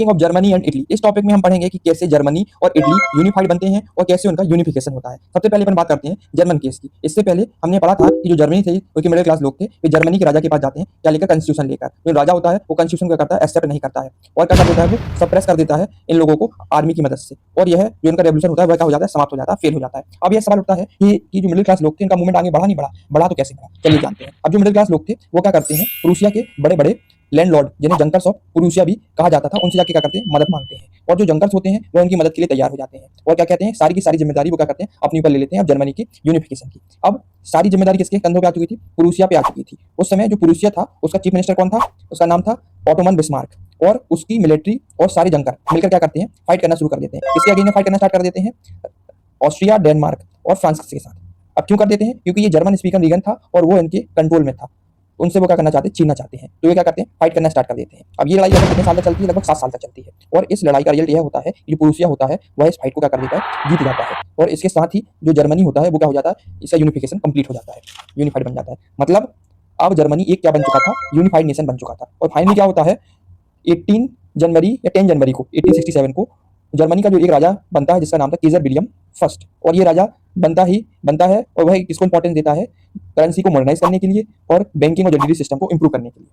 Of Germany and Italy. इस topic में हम पढ़ेंगे कि कैसे जर्मनी और इटली यूनिफाइड बनते हैं और कैसे उनका यूनिफिकेशन होता है। सबसे पहले अपन बात करते हैं जर्मन केस की। इससे पहले हमने पढ़ा था कि जो जर्मनी थे, क्योंकि मिडिल क्लास लोग थे, वे जर्मनी के राजा के पास जाते हैं क्या लेकर, कॉन्स्टिट्यूशन लेकर। जो राजा होता है वो कॉन्स्टिट्यूशन क्या करता है, एक्सेप्ट नहीं करता है और क्या कर देता है, वो सप्रेस कर देता है इन लोगों को आर्मी की मदद से। और यह जो इनका रेवोल्यूशन होता है वह क्या हो जाता है, समाप्त हो जाता है, फेल हो जाता है। अब यह सवाल उठता है कि जो मिडिल क्लास लोग थे इनका मूवमेंट आगे बढ़ा नहीं बढ़ा, बढ़ा तो कैसे बढ़ा, चलिए जानते हैं। अब जो मिडिल क्लास लोग थे वो क्या करते हैं, प्रूसिया के बड़े बड़े लैंडलॉर्ड जिन्हें जंकर्स ऑफ प्रूसिया भी कहा जाता था, उनसे जाके क्या करते हैं, मदद मांगते हैं। और जो जंकर्स होते हैं वो उनकी मदद के लिए तैयार हो जाते हैं और क्या कहते हैं, सारी की सारी जिम्मेदारी वो क्या करते हैं, अपने ऊपर ले लेते हैं अब जर्मनी की यूनिफिकेशन की। अब सारी जिम्मेदारी किसके कंधों पे आ चुकी थी, प्रूसिया पे आ चुकी थी। उस समय जो प्रूसिया था उसका चीफ मिनिस्टर कौन था, उसका नाम था ऑटोमन बिस्मार्क। और उसकी मिलिट्री और सारे जंकर मिलकर क्या करते हैं, फाइट करना शुरू कर देते हैं। किसके अगेंस्ट फाइट करना स्टार्ट कर देते हैं, ऑस्ट्रिया, डेनमार्क और फ्रांस के साथ। अब क्यों कर देते हैं, क्योंकि ये जर्मन स्पीकर रीजन था और वो इनके कंट्रोल में था। उनसे वो क्या करना चाहते हैं, छीनना चाहते हैं। तो ये क्या करते हैं, फाइट करना स्टार्ट कर देते हैं। अब ये लड़ाई लगभग कितने साल तक चलती है, लगभग 7 साल तक चलती है। और इस लड़ाई का रिजल्ट यह होता है कि जो प्रूसिया होता है वह इस फाइट को क्या कर देता है, जीत जाता है। और इसके साथ ही जो जर्मनी होता है वो क्या हो जाता है, इसका यूनिफिकेशन कंप्लीट हो जाता है, यूनिफाइड बन जाता है। मतलब अब जर्मनी एक क्या बन चुका था, यूनिफाइड नेशन बन चुका था। और फाइनली क्या होता है, 18 जनवरी या 10 जनवरी को 1867 को जर्मनी का जो एक राजा बनता है जिसका नाम था केजर विलियम फर्स्ट। और ये राजा बनता है और वह किसको इंपॉर्टेंस देता है, करेंसी को मॉडर्नाइज करने के लिए और बैंकिंग और जुडिशरी सिस्टम को इंप्रूव करने के लिए।